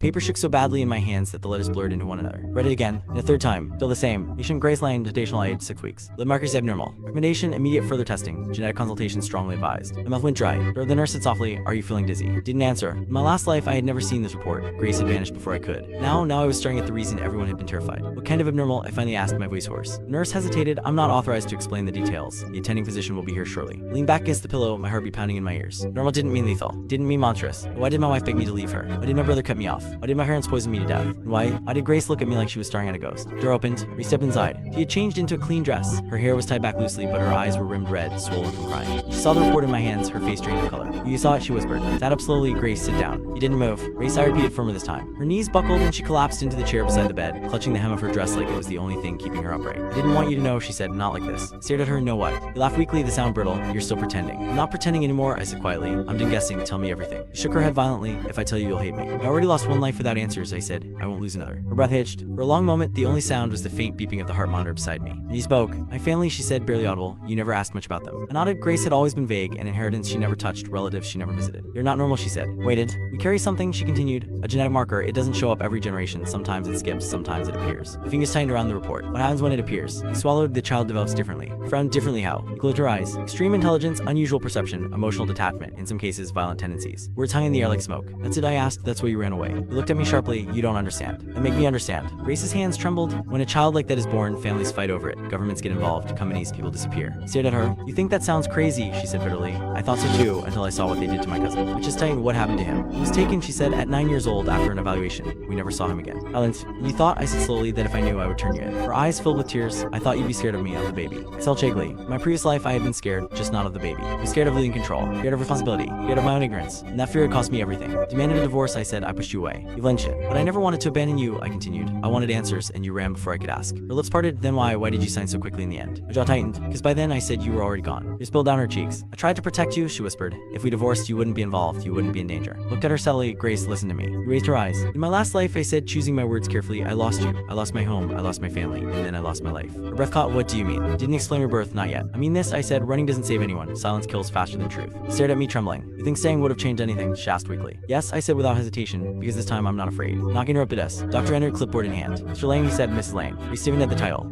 Paper shook so badly in my hands that the letters blurred into one another. Read it again, and a third time. Still the same. Patient Grace Lane, gestational age 6 weeks. Lib markers abnormal. Recommendation, immediate further testing. Genetic consultation strongly advised. My mouth went dry. The nurse said softly, "Are you feeling dizzy?" Didn't answer. In my last life, I had never seen this report. Grace had vanished before I could. Now I was staring at the reason everyone had been terrified. What kind of abnormal? I finally asked, my voice hoarse. The nurse hesitated. I'm not authorized to explain the details. The attending physician will be here shortly. I leaned back against the pillow, my heartbeat pounding in my ears. Normal didn't mean lethal. Didn't mean monstrous. Why did my wife beg me to leave her? Why did my brother cut me off? Why did my parents poison me to death? And why did Grace look at me like she was staring at a ghost? Door opened. We stepped inside. She had changed into a clean dress. Her hair was tied back loosely, but her eyes were rimmed red, swollen from crying. She saw the report in my hands, her face drained of color. "You saw it," she whispered. "Sat up slowly, Grace, sit down." He didn't move. Grace, I repeated firmer this time. Her knees buckled and she collapsed into the chair beside the bed, clutching the hem of her dress like it was the only thing keeping her upright. "I didn't want you to know," she said, "not like this." I stared at her, "Know what?" He laughed weakly, the sound brittle. "You're still pretending." "I'm not pretending anymore," I said quietly. "I'm done guessing. Tell me everything." She shook her head violently. "If I tell you, you'll hate me." "I already lost one life without answers," I said. "I won't lose another." Her breath hitched. For a long moment, the only sound was the faint beeping of the heart monitor beside me. And he spoke. "My family," she said, barely audible. "You never asked much about them." I nodded. Grace had always been vague, an inheritance she never touched, relatives she never visited. "You're not normal," she said. Waited. "We carry something," she continued. "A genetic marker. It doesn't show up every generation. Sometimes it skips, sometimes it appears." The fingers tightened around the report. "What happens when it appears?" He swallowed. "The child develops differently." Frowned. "Differently how?" He closed her eyes. "Extreme intelligence, unusual perception, emotional detachment, in some cases violent tendencies." Words hung in the air like smoke. "That's it?" I asked. "That's why you ran away." He looked at me sharply. "You don't understand." "And make me understand." Grace's hands trembled. "When a child like that is born, families fight over it. Governments get involved. Companies, people disappear." I stared at her. "You think that sounds crazy," she said bitterly. "I thought so too, until I saw what they did to my cousin." Which is tightened. "What happened to him?" "He was taken," she said, "at 9 years old after an evaluation. We never saw him again." Silence. "You thought," I said slowly, "that if I knew, I would turn you in." Her eyes filled with tears. "I thought you'd be scared of me, of the baby." I exhaled shakily. In my previous life, I had been scared, just not of the baby. I was scared of losing control, scared of responsibility, scared of my own ignorance. And that fear had cost me everything. Demanded a divorce, I said. I pushed you away. You flinched. "But I never wanted to abandon you," I continued. "I wanted answers, and you ran before I could ask." Her lips parted. "Then why? Why did you sign so quickly in the end?" Her jaw tightened. "Because by then," I said, "you were already gone." She spilled down her cheeks. "I tried to protect you," she whispered. "If we divorced, you wouldn't be involved. You wouldn't be in danger." Looked at her steadily. "Grace, listen to me." She raised her eyes. "In my last life," I said, choosing my words carefully, "I lost you. I lost my home. I lost my family. And then I lost my life." Her breath caught. "What do you mean?" "Didn't explain your birth. Not yet." "I mean this," I said. "Running doesn't save anyone. Silence kills faster than truth." She stared at me, trembling. "You think saying would have changed anything?" she asked weakly. "Yes," I said without hesitation, "because this time I'm not afraid." Knocking interrupted us. Doctor entered, clipboard in hand. "Mr. Lane," he said. "Mrs. Lane." We stiffened at the title.